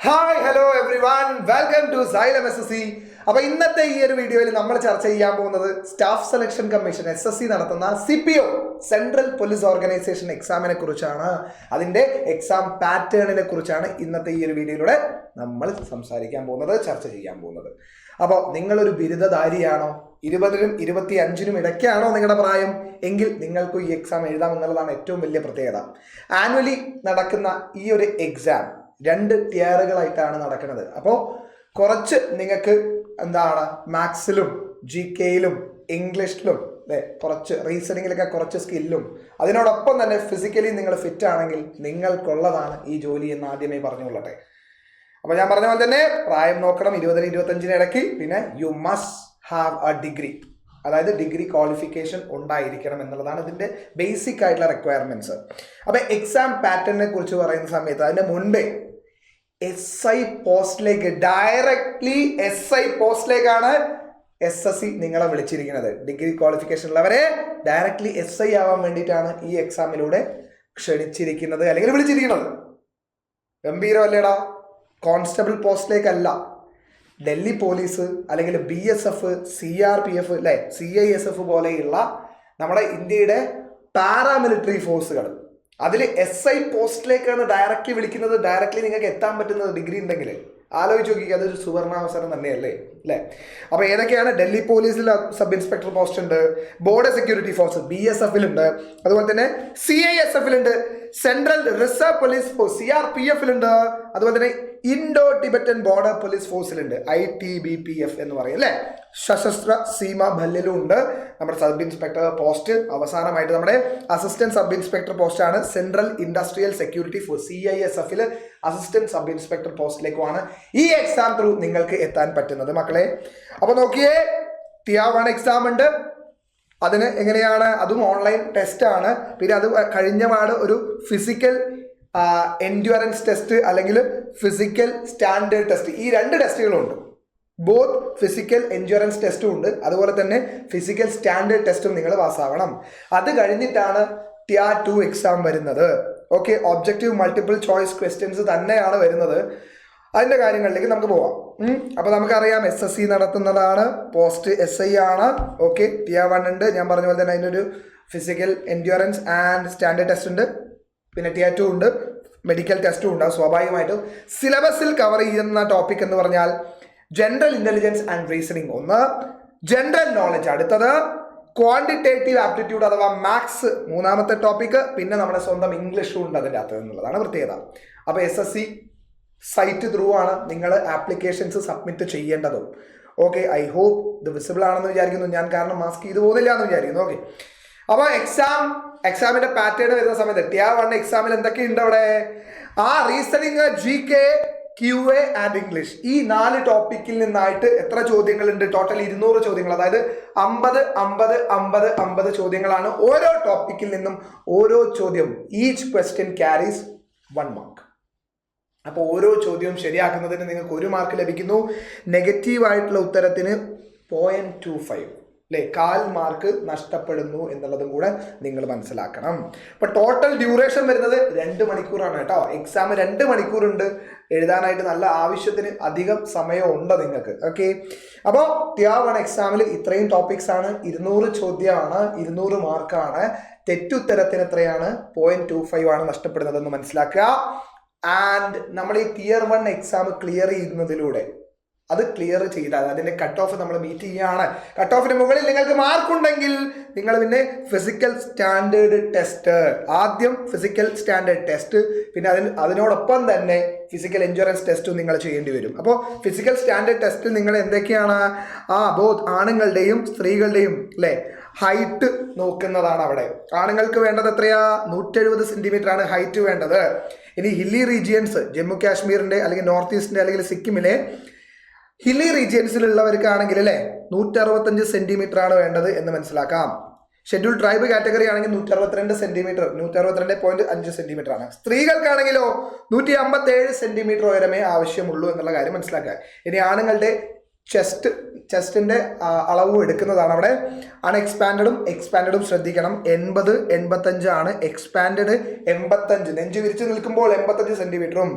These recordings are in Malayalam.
Hi hello every one welcome to Xylem SSC. അപ്പൊ ഇന്നത്തെ ഈ ഒരു വീഡിയോയിൽ നമ്മൾ ചർച്ച ചെയ്യാൻ പോകുന്നത് സ്റ്റാഫ് സെലക്ഷൻ കമ്മീഷൻ SSC നടത്തുന്ന CPO സെൻട്രൽ പോലീസ് ഓർഗനൈസേഷൻ എക്സാമിനെ കുറിച്ചാണ്. അതിന്റെ എക്സാം പാറ്റേണിനെ കുറിച്ചാണ് ഇന്നത്തെ ഈ ഒരു വീഡിയോയിലൂടെ നമ്മൾ സംസാരിക്കാൻ പോകുന്നത്, ചർച്ച ചെയ്യാൻ പോകുന്നത്. അപ്പോൾ നിങ്ങളൊരു ബിരുദധാരിയാണോ, 20-നും 25-നും ഇടയ്ക്കാണോ നിങ്ങളുടെ പ്രായം എങ്കിൽ നിങ്ങൾക്ക് ഈ എക്സാം എഴുതാം എന്നുള്ളതാണ് ഏറ്റവും വലിയ പ്രത്യേകത. ആനുവലി നടക്കുന്ന ഈ ഒരു എക്സാം 2 ടിയറുകളായിട്ടാണ് നടക്കുന്നത്. അപ്പോൾ കുറച്ച് നിങ്ങൾക്ക് മാത്സിലും GKയിലും ഇംഗ്ലീഷിലും കുറച്ച് റീസണിങ്ങിലൊക്കെ കുറച്ച് സ്കില്ലും അതിനോടൊപ്പം തന്നെ ഫിസിക്കലി നിങ്ങൾ ഫിറ്റ് ആണെങ്കിൽ നിങ്ങൾക്കുള്ളതാണ് ഈ ജോലി എന്ന് ആദ്യമേ പറഞ്ഞുകൊള്ളട്ടെ. അപ്പോൾ ഞാൻ പറഞ്ഞ പോലെ തന്നെ പ്രായം നോക്കണം, 20-നും 25-നും ഇടയ്ക്ക്. പിന്നെ you must have A degree, അതായത് ഡിഗ്രി ക്വാളിഫിക്കേഷൻ ഉണ്ടായിരിക്കണം എന്നുള്ളതാണ് ഇതിൻ്റെ ബേസിക് ആയിട്ടുള്ള റിക്വയർമെൻറ്റ്സ്. അപ്പോൾ എക്സാം പാറ്റേണിനെ കുറിച്ച് പറയുന്ന സമയത്ത് അതിൻ്റെ മുൻപേ SI പോസ്റ്റിലേക്ക്, ഡയറക്ട്ലി SI പോസ്റ്റിലേക്കാണ് SSC നിങ്ങളെ വിളിച്ചിരിക്കുന്നത്. ഡിഗ്രി ക്വാളിഫിക്കേഷൻ ഉള്ളവരെ ഡയറക്ട്ലി SI ആവാൻ വേണ്ടിയിട്ടാണ് ഈ എക്സാമിലൂടെ ക്ഷണിച്ചിരിക്കുന്നത് അല്ലെങ്കിൽ വിളിച്ചിരിക്കുന്നത്. ഗംഭീരമല്ലേടാ? കോൺസ്റ്റബിൾ പോസ്റ്റിലേക്കല്ല, ഡൽഹി പോലീസ് അല്ലെങ്കിൽ BSF, CRPF അല്ലെ, CISF പോലെയുള്ള നമ്മുടെ ഇന്ത്യയുടെ പാരാമിലിറ്ററി ഫോഴ്സുകൾ, അതിൽ SI പോസ്റ്റിലേക്കാണ് ഡയറക്റ്റ്ലി വിളിക്കുന്നത്. ഡയറക്റ്റ്ലി നിങ്ങൾക്ക് എത്താൻ പറ്റുന്നത് ഡിഗ്രി ഉണ്ടെങ്കിൽ ആലോചിച്ച് നോക്കി, അതൊരു സുവർണാവസരം തന്നെയല്ലേ അല്ലേ? അപ്പോൾ ഏതൊക്കെയാണ്? ഡൽഹി പോലീസിൽ സബ് ഇൻസ്പെക്ടർ പോസ്റ്റ് ഉണ്ട്, ബോർഡർ സെക്യൂരിറ്റി ഫോഴ്സ് BSFലുണ്ട്, അതുപോലെ തന്നെ CISFലുണ്ട്, സെൻട്രൽ റിസർവ് പോലീസ് ഫോഴ്സ് CRPFലുണ്ട്, അതുപോലെ തന്നെ ഇൻഡോ ടിബറ്റൻ ബോർഡർ പോലീസ് ഫോഴ്സിലുണ്ട് ITBPF എന്ന് പറയും അല്ലേ. സശസ്ത്ര സീമ ബല്ലിലും ഉണ്ട് നമ്മുടെ സബ് ഇൻസ്പെക്ടർ പോസ്റ്റ്. അവസാനമായിട്ട് നമ്മുടെ അസിസ്റ്റന്റ് സബ് ഇൻസ്പെക്ടർ പോസ്റ്റാണ് സെൻട്രൽ ഇൻഡസ്ട്രിയൽ സെക്യൂരിറ്റി ഫോഴ്സ് CISFൽ അസിസ്റ്റന്റ് സബ് ഇൻസ്പെക്ടർ പോസ്റ്റിലേക്കുമാണ് ഈ എക്സാം ത്രൂ നിങ്ങൾക്ക് എത്താൻ പറ്റുന്നത് മക്കളെ. അപ്പോൾ നോക്കിയേ, Tier 1 എക്സാം ഉണ്ട്. അതിന് എങ്ങനെയാണ്? അതും ഓൺലൈൻ ടെസ്റ്റ് ആണ്. പിന്നെ അത് കഴിഞ്ഞ പാട് ഒരു ഫിസിക്കൽ എൻഡ്യൂറൻസ് ടെസ്റ്റ് അല്ലെങ്കിൽ ഫിസിക്കൽ സ്റ്റാൻഡേർഡ് ടെസ്റ്റ്, ഈ 2 ടെസ്റ്റുകളുണ്ട്. ബോത്ത് ഫിസിക്കൽ എൻഡ്യൂറൻസ് ടെസ്റ്റും ഉണ്ട്, അതുപോലെ തന്നെ ഫിസിക്കൽ സ്റ്റാൻഡേർഡ് ടെസ്റ്റും നിങ്ങൾ പാസ്സാവണം. അത് കഴിഞ്ഞിട്ടാണ് Tier 2 എക്സാം വരുന്നത്. Okay, objective multiple choice questions തന്നെയാണ് വരുന്നത്. അതിൻ്റെ കാര്യങ്ങളിലേക്ക് നമുക്ക് പോവാം. അപ്പോൾ നമുക്കറിയാം SSC നടത്തുന്നതാണ്, പോസ്റ്റ് SI ആണ്. ഓക്കെ, Tier 1 ഉണ്ട്, ഞാൻ പറഞ്ഞ പോലെ തന്നെ അതിനൊരു physical endurance and standard test ഉണ്ട്. പിന്നെ Tier 2 ഉണ്ട്, മെഡിക്കൽ ടെസ്റ്റും ഉണ്ട്. സ്വാഭാവികമായിട്ടും സിലബസിൽ കവർ ചെയ്യുന്ന ടോപ്പിക് എന്ന് പറഞ്ഞാൽ ജനറൽ ഇൻ്റലിജൻസ് ആൻഡ് റീസണിങ് ഒന്ന്, ജനറൽ നോളജ് അടുത്തത്, ക്വാണ്ടിറ്റേറ്റീവ് ആപ്റ്റിറ്റ്യൂഡ് അഥവാ മാത്സ് മൂന്നാമത്തെ ടോപ്പിക്, പിന്നെ നമ്മുടെ സ്വന്തം ഇംഗ്ലീഷും ഉണ്ട് അതിൻ്റെ അകത്ത് എന്നുള്ളതാണ് പ്രത്യേകത. അപ്പോൾ SSC സൈറ്റ് ത്രൂ ആണ് നിങ്ങൾ ആപ്ലിക്കേഷൻസ് സബ്മിറ്റ് ചെയ്യേണ്ടതും. ഓക്കെ, ഐ ഹോപ്പ് ഇത് വിസിബിൾ ആണെന്ന് വിചാരിക്കുന്നു ഞാൻ, കാരണം മാസ്ക് ചെയ്ത് പോകുന്നില്ല എന്ന് വിചാരിക്കുന്നു. ഓക്കെ, അപ്പോൾ എക്സാമിന്റെ പാറ്റേൺ വരുന്ന സമയത്ത് Tier 1 എക്സാമിൽ എന്തൊക്കെയുണ്ട് അവിടെ? Reasoning, GK, QA and English, ഈ 4 ടോപ്പിക്കിൽ നിന്നായിട്ട് എത്ര ചോദ്യങ്ങളുണ്ട്? ടോട്ടൽ 200 ചോദ്യങ്ങൾ, അതായത് 50 ചോദ്യങ്ങളാണ്. ഓരോ ടോപ്പിക്കിൽ നിന്നും ഓരോ ചോദ്യം, ഈച്ച് ക്വസ്റ്റ്യൻ ക്യാരീസ് 1 മാർക്ക്. അപ്പോൾ ഓരോ ചോദ്യവും ശരിയാക്കുന്നതിന് നിങ്ങൾക്ക് 1 മാർക്ക് ലഭിക്കുന്നു. നെഗറ്റീവായിട്ടുള്ള ഉത്തരത്തിന് 0.25 അല്ലേ, 1/4 മാർക്ക് നഷ്ടപ്പെടുന്നു എന്നുള്ളതും കൂടെ നിങ്ങൾ മനസ്സിലാക്കണം. അപ്പോൾ ടോട്ടൽ ഡ്യൂറേഷൻ വരുന്നത് 2 മണിക്കൂറാണ് കേട്ടോ. എക്സാം 2 മണിക്കൂറുണ്ട് എഴുതാനായിട്ട്, നല്ല ആവശ്യത്തിന് അധികം സമയമുണ്ട് നിങ്ങൾക്ക്. ഓക്കെ, അപ്പോൾ Tier 1 എക്സാമിൽ ഇത്രയും ടോപ്പിക്സ് ആണ്. 200 ചോദ്യമാണ്, 200 മാർക്കാണ്. തെറ്റുത്തരത്തിന് എത്രയാണ്? 0.25 ആണ് നഷ്ടപ്പെടുന്നതെന്ന് മനസ്സിലാക്കുക. ആൻഡ് നമ്മൾ ഈ Tier 1 എക്സാം ക്ലിയർ ചെയ്യുന്നതിലൂടെ, അത് ക്ലിയർ ചെയ്താൽ അതിൻ്റെ കട്ട് ഓഫ് നമ്മൾ മീറ്റ് ചെയ്യുകയാണ്. കട്ട് ഓഫിന് മുകളിൽ നിങ്ങൾക്ക് മാർക്കുണ്ടെങ്കിൽ നിങ്ങൾ പിന്നെ ഫിസിക്കൽ സ്റ്റാൻഡേർഡ് ടെസ്റ്റ്, ആദ്യം ഫിസിക്കൽ സ്റ്റാൻഡേർഡ് ടെസ്റ്റ്, പിന്നെ അതിനോടൊപ്പം തന്നെ ഫിസിക്കൽ എൻഡ്യൂറൻസ് ടെസ്റ്റും നിങ്ങൾ ചെയ്യേണ്ടി വരും. അപ്പോൾ ഫിസിക്കൽ സ്റ്റാൻഡേർഡ് ടെസ്റ്റിൽ നിങ്ങൾ എന്തൊക്കെയാണ്? ബോത്ത് ആണുങ്ങളുടെയും സ്ത്രീകളുടെയും അല്ലേ ഹൈറ്റ് നോക്കുന്നതാണ് അവിടെ. ആണുങ്ങൾക്ക് വേണ്ടത് എത്രയാ? 170 സെൻറ്റിമീറ്റർ ആണ് ഹൈറ്റ് വേണ്ടത്. ഇനി ഹില്ലി റീജിയൻസ്, ജമ്മു കാശ്മീരിൻ്റെ അല്ലെങ്കിൽ നോർത്ത് ഈസ്റ്റിൻ്റെ അല്ലെങ്കിൽ സിക്കിമിലെ ഹില്ലി റീജിയൻസിലുള്ളവർക്കാണെങ്കിൽ അല്ലേ 165 സെൻറ്റിമീറ്റർ ആണ് വേണ്ടത് എന്ന് മനസ്സിലാക്കാം. ഷെഡ്യൂൾ ട്രൈബ് കാറ്റഗറി ആണെങ്കിൽ 162 സെൻറ്റിമീറ്റർ, 162.5 സെൻറ്റിമീറ്റർ ആണ്. സ്ത്രീകൾക്കാണെങ്കിലോ 157 സെൻറ്റിമീറ്റർ ഉയരമേ ആവശ്യമുള്ളൂ എന്നുള്ള കാര്യം മനസ്സിലാക്കുക. ഇനി ആണുങ്ങളുടെ ചെസ്റ്റിൻ്റെ അളവും എടുക്കുന്നതാണ് അവിടെ. അൺഎക്സ്പാൻഡും എക്സ്പാൻഡും ശ്രദ്ധിക്കണം. 80, 85 ആണ്. എക്സ്പാൻഡ് 85, നെഞ്ച് വിരിച്ച് നിൽക്കുമ്പോൾ 85 സെൻറ്റിമീറ്ററും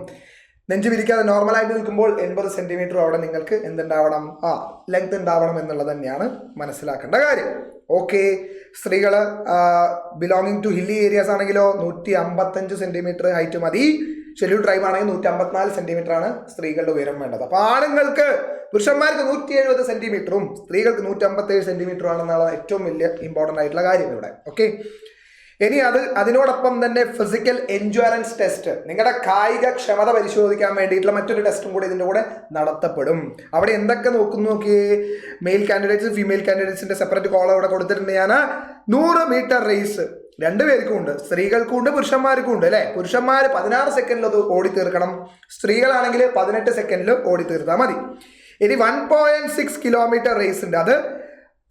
നെഞ്ച് വിരിക്കാതെ നോർമലായിട്ട് നിൽക്കുമ്പോൾ 80 സെന്റിമീറ്റർ അവിടെ നിങ്ങൾക്ക് എന്തുണ്ടാവണം, ലെങ്ത് ഉണ്ടാവണം എന്നുള്ളത് തന്നെയാണ് മനസ്സിലാക്കേണ്ട കാര്യം. ഓക്കെ, സ്ത്രീകൾ ബിലോങ്ങിങ് ടു ഹില്ലി ഏരിയാസ് ആണെങ്കിലോ 155 സെന്റിമീറ്റർ ഹൈറ്റ് മതി. ഷെഡ്യൂൾ ട്രൈബ് ആണെങ്കിൽ 154 സെന്റിമീറ്റർ ആണ് സ്ത്രീകളുടെ ഉയരം വേണ്ടത്. അപ്പൊ ആണുങ്ങൾക്ക്, പുരുഷന്മാർക്ക് 170 സെന്റിമീറ്ററും സ്ത്രീകൾക്ക് 157 സെന്റിമീറ്ററും ആണെന്നുള്ള ഏറ്റവും വലിയ ഇമ്പോർട്ടൻ്റ് ആയിട്ടുള്ള കാര്യം ഇവിടെ. ഓക്കെ, ഇനി അതിനോടൊപ്പം തന്നെ ഫിസിക്കൽ എൻഡ്യൂറൻസ് ടെസ്റ്റ്, നിങ്ങളുടെ കായിക ക്ഷമത പരിശോധിക്കാൻ വേണ്ടിയിട്ടുള്ള മറ്റൊരു ടെസ്റ്റും കൂടി ഇതിൻ്റെ കൂടെ നടത്തപ്പെടും. അവിടെ എന്തൊക്കെ നോക്കിയേ, മെയിൽ കാൻഡിഡേറ്റ്സ് ഫീമെയിൽ കാൻഡിഡേറ്റ്സിന്റെ സെപ്പറേറ്റ് കോൾ അവിടെ കൊടുത്തിട്ടുണ്ട്. ഞാൻ 100 മീറ്റർ റേസ് രണ്ടുപേർക്കും ഉണ്ട്, സ്ത്രീകൾക്കും ഉണ്ട് പുരുഷന്മാർക്കും ഉണ്ട് അല്ലെ. പുരുഷന്മാർ 16 സെക്കൻഡിൽ അത് ഓടി തീർക്കണം, സ്ത്രീകളാണെങ്കിൽ 18 സെക്കൻഡിൽ ഓടി തീർത്താൽ മതി. ഇനി 1.6 കിലോമീറ്റർ റേസ് ഉണ്ട്, അത്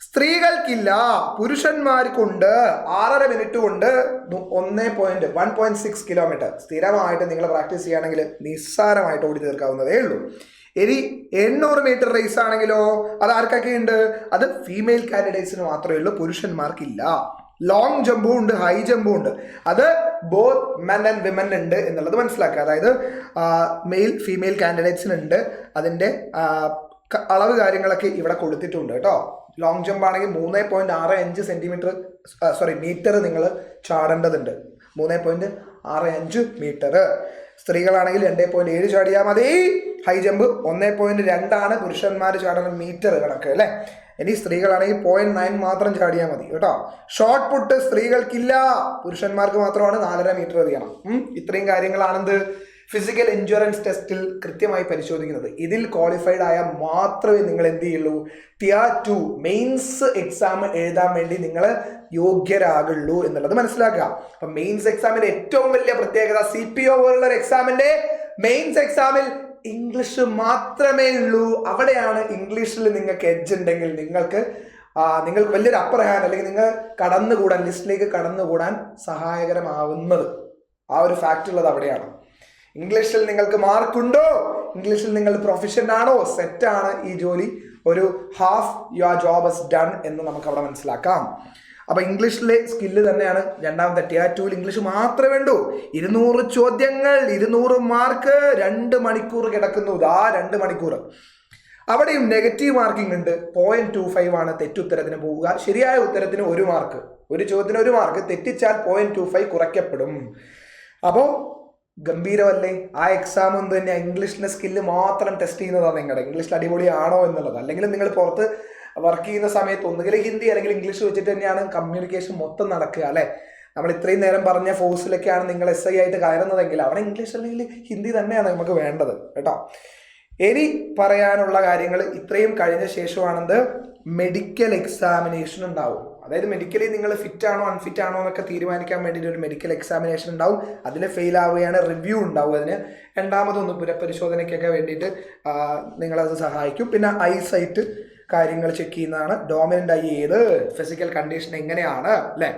സ്ത്രീകൾക്കില്ല, പുരുഷന്മാർക്കുണ്ട്. 6.5 മിനിറ്റ് കൊണ്ട് 1.6 കിലോമീറ്റർ സ്ഥിരമായിട്ട് നിങ്ങൾ പ്രാക്ടീസ് ചെയ്യുകയാണെങ്കിൽ നിസ്സാരമായിട്ട് ഓടി തീർക്കാവുന്നതേ ഉള്ളൂ. ഇനി 800 മീറ്റർ റേസ് ആണെങ്കിലോ അത് ആർക്കൊക്കെ ഉണ്ട്, അത് ഫീമെയിൽ കാൻഡിഡേറ്റ്സിന് മാത്രമേ ഉള്ളൂ, പുരുഷന്മാർക്കില്ല. ലോങ് ജമ്പും ഉണ്ട്, ഹൈ ജമ്പും ഉണ്ട്, അത് ബോത്ത് മെൻ ആൻഡ് വിമൻ ഉണ്ട് എന്നുള്ളത് മനസ്സിലാക്കുക. അതായത് മെയിൽ ഫീമെയിൽ കാൻഡിഡേറ്റ്സിനുണ്ട്, അതിൻ്റെ അളവ് കാര്യങ്ങളൊക്കെ ഇവിടെ കൊടുത്തിട്ടുണ്ട് കേട്ടോ. ലോങ് ജമ്പ് ആണെങ്കിൽ 3.65 സെന്റിമീറ്റർ മീറ്റർ നിങ്ങൾ ചാടേണ്ടതുണ്ട്, 3.65 മീറ്റർ. സ്ത്രീകളാണെങ്കിൽ 2.7 ചാടിയാൽ മതി. ഹൈ ജമ്പ് 1.2 പുരുഷന്മാർ ചാടുന്ന മീറ്റർ കണക്ക് അല്ലേ. ഇനി സ്ത്രീകളാണെങ്കിൽ 0.9 മാത്രം ചാടിയാൽ മതി കേട്ടോ. ഷോർട്ട് പുട്ട് സ്ത്രീകൾക്കില്ല, പുരുഷന്മാർക്ക് മാത്രമാണ് 4.5 മീറ്റർ എറിയണം. ഇത്രയും കാര്യങ്ങളാണെന്ത് ഫിസിക്കൽ എൻഡ്യൂറൻസ് ടെസ്റ്റിൽ കൃത്യമായി പരിശോധിക്കുന്നത്. ഇതിൽ ക്വാളിഫൈഡ് ആയാൽ മാത്രമേ നിങ്ങൾ എന്ത് ചെയ്യുള്ളൂ, Tier 2 മെയിൻസ് എക്സാം എഴുതാൻ വേണ്ടി നിങ്ങൾ യോഗ്യരാകുള്ളൂ എന്നുള്ളത് മനസ്സിലാക്കുക. അപ്പൊ മെയിൻസ് എക്സാമിന്റെ ഏറ്റവും വലിയ പ്രത്യേകത, CPO പോലുള്ള എക്സാമിന്റെ മെയിൻസ് എക്സാമിൽ ഇംഗ്ലീഷ് മാത്രമേ ഉള്ളൂ. അവിടെയാണ് ഇംഗ്ലീഷിൽ നിങ്ങൾക്ക് എഡ്ജ് ഉണ്ടെങ്കിൽ നിങ്ങൾക്ക് വലിയൊരു അപ്പർ ഹാൻഡ്, അല്ലെങ്കിൽ നിങ്ങൾ കടന്നുകൂടാൻ, ലിസ്റ്റിലേക്ക് കടന്നുകൂടാൻ സഹായകരമാവുന്നത്. ആ ഒരു ഫാക്റ്റ് ഉള്ളത് അവിടെയാണ്. ഇംഗ്ലീഷിൽ നിങ്ങൾക്ക് മാർക്കുണ്ടോ, ഇംഗ്ലീഷിൽ നിങ്ങൾ പ്രൊഫഷണൽ ആണോ, സെറ്റാണ്, ഈ ജോലി ഒരു half your job is done എന്ന് നമുക്ക് അവിടെ മനസ്സിലാക്കാം. അപ്പൊ ഇംഗ്ലീഷിലെ സ്കില്ല് തന്നെയാണ് രണ്ടാമത്തെ. Tier 2 ഇംഗ്ലീഷ് മാത്രമേ വേണ്ടൂ. 200 ചോദ്യങ്ങൾ, 200 മാർക്ക്, 2 മണിക്കൂർ കിടക്കുന്നു. 2 മണിക്കൂർ. അവിടെയും നെഗറ്റീവ് മാർക്കിംഗ് ഉണ്ട്. 0.25 ആണ് തെറ്റുത്തരത്തിന് പോവുക, ശരിയായ ഉത്തരത്തിന് 1 മാർക്ക്, ഒരു ചോദ്യത്തിന് 1 മാർക്ക്, തെറ്റിച്ചാൽ 0.25 കുറയ്ക്കപ്പെടും. അപ്പോൾ ഗംഭീരമല്ലേ ആ എക്സാം എന്ന് തന്നെ. ഇംഗ്ലീഷിന്റെ സ്കില്ല് മാത്രം ടെസ്റ്റ് ചെയ്യുന്നതാണ് നിങ്ങളുടെ ഇംഗ്ലീഷിൽ അടിപൊളിയാണോ എന്നുള്ളത്. അല്ലെങ്കിൽ നിങ്ങൾ പുറത്ത് വർക്ക് ചെയ്യുന്ന സമയത്ത് ഒന്നുകിൽ ഹിന്ദി അല്ലെങ്കിൽ ഇംഗ്ലീഷ് വെച്ചിട്ട് തന്നെയാണ് കമ്മ്യൂണിക്കേഷൻ മൊത്തം നടക്കുക അല്ലെ. നമ്മൾ ഇത്രയും നേരം പറഞ്ഞ ഫോഴ്സിലൊക്കെയാണ് നിങ്ങൾ SI ആയിട്ട് കയറുന്നതെങ്കിൽ അവിടെ ഇംഗ്ലീഷ് അല്ലെങ്കിൽ ഹിന്ദി തന്നെയാണ് നമുക്ക് വേണ്ടത് കേട്ടോ. ഇനി പറയാനുള്ള കാര്യങ്ങൾ ഇത്രയും കഴിഞ്ഞ ശേഷമാണെന്ത് മെഡിക്കൽ എക്സാമിനേഷൻ ഉണ്ടാവും. അതായത് മെഡിക്കലി നിങ്ങൾ ഫിറ്റ് ആണോ അൺഫിറ്റ് ആണോ എന്നൊക്കെ തീരുമാനിക്കാൻ വേണ്ടിയിട്ട് ഒരു മെഡിക്കൽ എക്സാമിനേഷൻ ഉണ്ടാവും. അതിൽ ഫെയിൽ ആവുകയാണ് റിവ്യൂ ഉണ്ടാവും. അതിന് രണ്ടാമതൊന്ന് പുനഃപരിശോധനയ്ക്കൊക്കെ വേണ്ടിയിട്ട് നിങ്ങളത് സഹായിക്കും. പിന്നെ ഐസൈറ്റ് കാര്യങ്ങൾ ചെക്ക് ചെയ്യുന്നതാണ്. ഡോമിനൻ്റ് ഐ ഏത്, ഫിസിക്കൽ കണ്ടീഷൻ എങ്ങനെയാണ് അല്ലേ,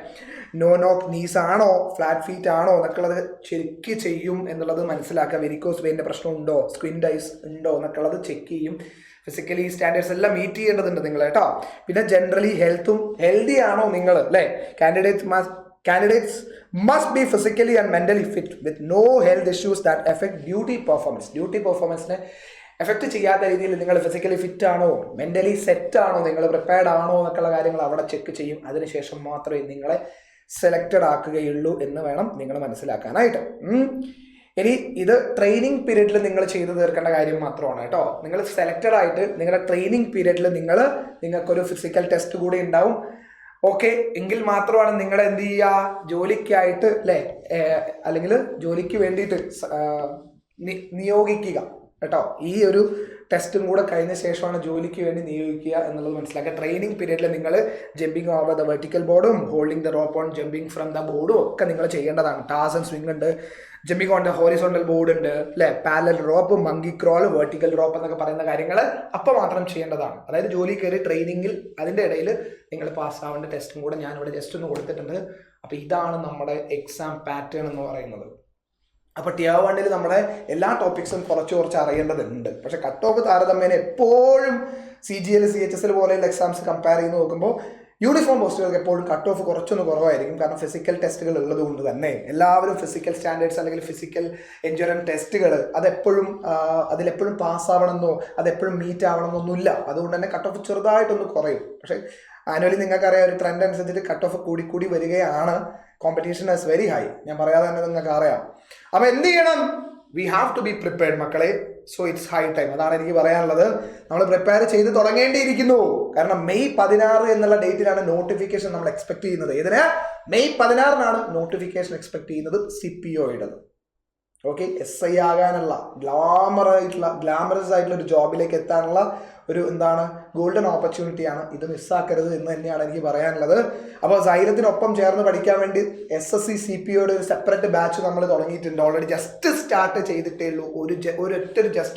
നോ നോക്ക് നീസ് ആണോ, ഫ്ലാറ്റ് ഫീറ്റ് ആണോ എന്നൊക്കെ ഉള്ളത് ചെക്ക് ചെയ്യും എന്നുള്ളത് മനസ്സിലാക്കുക. വെരിക്കോസ് വെയിൻ്റെ പ്രശ്നം ഉണ്ടോ, സ്ക്വിൻഡ് ഐസ് ഉണ്ടോ എന്നൊക്കെ ഉള്ളത് ചെക്ക് ചെയ്യും. ഫിസിക്കലി സ്റ്റാൻഡേർഡ്സ് എല്ലാം മീറ്റ് ചെയ്യേണ്ടതുണ്ട് നിങ്ങൾ കേട്ടോ. പിന്നെ ജനറലി ഹെൽത്തി ആണോ നിങ്ങൾ അല്ലേ. Candidates must be physically and mentally fit with no health issues that affect duty പെർഫോമൻസിനെ എഫക്റ്റ് ചെയ്യാത്ത രീതിയിൽ നിങ്ങൾ ഫിസിക്കലി ഫിറ്റ് ആണോ, മെന്റലി സെറ്റ് ആണോ, നിങ്ങൾ പ്രിപ്പയർഡ് ആണോ എന്നൊക്കെയുള്ള കാര്യങ്ങൾ അവിടെ ചെക്ക് ചെയ്യും. അതിനുശേഷം മാത്രമേ നിങ്ങളെ സെലക്റ്റഡ് ആക്കുകയുള്ളൂ എന്ന് വേണം നിങ്ങൾ മനസ്സിലാക്കാനായിട്ട്. ഇനി ഇത് ട്രെയിനിങ് പീരീഡിൽ നിങ്ങൾ ചെയ്തു തീർക്കേണ്ട കാര്യം മാത്രമാണ് കേട്ടോ. നിങ്ങൾ സെലക്റ്റഡ് ആയിട്ട് നിങ്ങളുടെ ട്രെയിനിങ് പീരീഡിൽ നിങ്ങൾക്കൊരു ഫിസിക്കൽ ടെസ്റ്റ് കൂടി ഉണ്ടാവും. ഓക്കെ, എങ്കിൽ മാത്രമാണ് നിങ്ങൾ എന്ത് ചെയ്യുക, ജോലിക്കായിട്ട് അല്ലേ, അല്ലെങ്കിൽ ജോലിക്ക് വേണ്ടിയിട്ട് നിയോഗിക്കുക കേട്ടോ. ഈ ഒരു ടെസ്റ്റും കൂടെ കഴിഞ്ഞ ശേഷമാണ് ജോലിക്ക് വേണ്ടി നിയോഗിക്കുക എന്നുള്ളത് മനസ്സിലാക്കുക. ട്രെയിനിങ് പീരീഡിൽ നിങ്ങൾ ജമ്പിങ് ഓവർ ദ വെർട്ടിക്കൽ ബോർഡും holding the rope on jumping from the ബോർഡും ഒക്കെ നിങ്ങൾ ചെയ്യേണ്ടതാണ്. ടാസ് ആൻഡ് സ്വിംഗ് ഉണ്ട്, jumping on the horizontal board ഉണ്ട് അല്ലെ, parallel rope, monkey crawl, vertical rope എന്നൊക്കെ പറയുന്ന കാര്യങ്ങൾ അപ്പോൾ മാത്രം ചെയ്യേണ്ടതാണ്. അതായത് ജോലി കയറി ട്രെയിനിങ്ങിൽ അതിൻ്റെ ഇടയിൽ നിങ്ങൾ പാസ്സാവേണ്ട ടെസ്റ്റും കൂടെ ഞാനിവിടെ ജസ്റ്റ് ഒന്ന് കൊടുത്തിട്ടുണ്ട്. അപ്പോൾ ഇതാണ് നമ്മുടെ എക്സാം പാറ്റേൺ എന്ന് പറയുന്നത്. അപ്പോൾ Tier 1 നമ്മുടെ എല്ലാ ടോപ്പിക്സും കുറച്ച് അറിയേണ്ടതുണ്ട്. പക്ഷെ കട്ട് ഓഫ് താരതമ്യേന എപ്പോഴും CGL CHSL പോലെയുള്ള എക്സാംസ് കമ്പയർ ചെയ്ത് നോക്കുമ്പോൾ യൂണിഫോം പോസ്റ്റുകൾക്ക് എപ്പോഴും കട്ട് ഓഫ് കുറച്ചൊന്ന് കുറവായിരിക്കും. കാരണം ഫിസിക്കൽ ടെസ്റ്റുകൾ ഉള്ളത് കൊണ്ട് തന്നെ എല്ലാവരും ഫിസിക്കൽ സ്റ്റാൻഡേർഡ്സ് അല്ലെങ്കിൽ ഫിസിക്കൽ എൻഡ്യൂറൻസ് ടെസ്റ്റുകൾ അതിലെപ്പോഴും പാസ്സാവണമെന്നോ അതെപ്പോഴും മീറ്റ് ആവണമെന്നൊന്നുമില്ല. അതുകൊണ്ട് തന്നെ കട്ട് ഓഫ് ചെറുതായിട്ടൊന്ന് കുറയും. പക്ഷേ ആനുവലി നിങ്ങൾക്കറിയാം ഒരു ട്രെൻഡ് അനുസരിച്ചിട്ട് കട്ട് ഓഫ് കൂടി വരികയാണ്. Competition is very high. ഞാൻ പറയാതെ തന്നെ നിങ്ങൾക്ക് അറിയാം. അപ്പോൾ എന്ത് ചെയ്യണം? We have to be prepared മക്കളെ. So it's high time. അതാണ് എനിക്ക് പറയാനുള്ളത്. നമ്മൾ പ്രിപ്പയർ ചെയ്ത് തുടങ്ങേണ്ടിയിരിക്കുന്നു. കാരണം മെയ് 16 എന്നുള്ള ഡേറ്റിലാണ് നോട്ടിഫിക്കേഷൻ നമ്മൾ എക്സ്പെക്ട് ചെയ്യുന്നത്. ഇതിന് മെയ് 16 നോട്ടിഫിക്കേഷൻ എക്സ്പെക്ട് ചെയ്യുന്നത് CPO-യുടേത്. ഓക്കെ, SI ആകാനുള്ള ഗ്ലാമറസ് ആയിട്ടുള്ള ഒരു ജോബിലേക്ക് എത്താനുള്ള ഒരു ഗോൾഡൻ ഓപ്പർച്യൂണിറ്റിയാണ്. ഇത് മിസ്സാക്കരുത് എന്ന് തന്നെയാണ് എനിക്ക് പറയാനുള്ളത്. അപ്പോൾ സൈലത്തിനൊപ്പം ചേർന്ന് പഠിക്കാൻ വേണ്ടി SSC CPO-യുടെ ഒരു സെപ്പറേറ്റ് ബാച്ച് നമ്മൾ തുടങ്ങിയിട്ടുണ്ട്. ഓൾറെഡി ജസ്റ്റ് സ്റ്റാർട്ട് ചെയ്തിട്ടേ ഉള്ളൂ.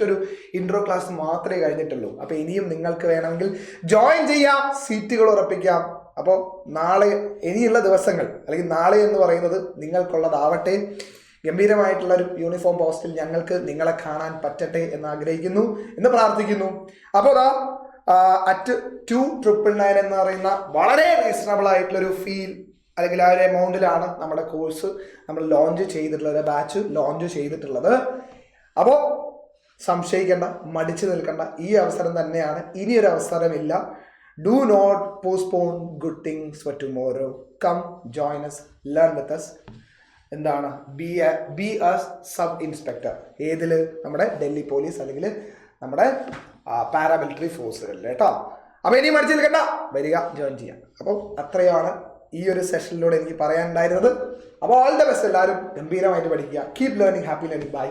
ഒരു ഇൻട്രോ ക്ലാസ് മാത്രമേ കഴിഞ്ഞിട്ടുള്ളൂ. അപ്പോൾ ഇനിയും നിങ്ങൾക്ക് വേണമെങ്കിൽ ജോയിൻ ചെയ്യാം, സീറ്റുകൾ ഉറപ്പിക്കാം. അപ്പോൾ ഇനിയുള്ള ദിവസങ്ങൾ അല്ലെങ്കിൽ നാളെ എന്ന് പറയുന്നത് നിങ്ങൾക്കുള്ളതാവട്ടെ. ഗംഭീരമായിട്ടുള്ള ഒരു യൂണിഫോം പോസ്റ്റിൽ ഞങ്ങൾക്ക് നിങ്ങളെ കാണാൻ പറ്റട്ടെ എന്ന് ആഗ്രഹിക്കുന്നു, എന്ന് പ്രാർത്ഥിക്കുന്നു. അപ്പോൾ @299 എന്ന് പറയുന്ന വളരെ റീസണബിൾ ആയിട്ടുള്ളൊരു ഫീൽ അല്ലെങ്കിൽ ആ ഒരു എമൗണ്ടിലാണ് നമ്മുടെ കോഴ്സ് നമ്മൾ ലോഞ്ച് ചെയ്തിട്ടുള്ളത്, ബാച്ച് ലോഞ്ച് ചെയ്തിട്ടുള്ളത്. അപ്പോൾ സംശയിക്കേണ്ട, മടിച്ചു നിൽക്കേണ്ട. ഈ അവസരം തന്നെയാണ്, ഇനിയൊരു അവസരമില്ല. Do not postpone good things for tomorrow. Come join us, learn with us. Be a sub inspector. നമ്മുടെ ഡൽഹി പോലീസ് അല്ലെങ്കിൽ നമ്മുടെ പാരാമിലിറ്ററി ഫോഴ്സുകളിൽ കേട്ടോ. അപ്പോൾ ഇനി മടിച്ചു നിൽക്കണ്ട, വരിക, ജോയിൻ ചെയ്യാം. അപ്പോൾ അത്രയാണ് ഈ ഒരു സെഷനിലൂടെ എനിക്ക് പറയാനുണ്ടായിരുന്നത്. അപ്പോൾ ഓൾ ദ ബെസ്റ്റ്. എല്ലാവരും ഗംഭീരമായിട്ട് പഠിക്കുക. Keep learning, happy learning. By.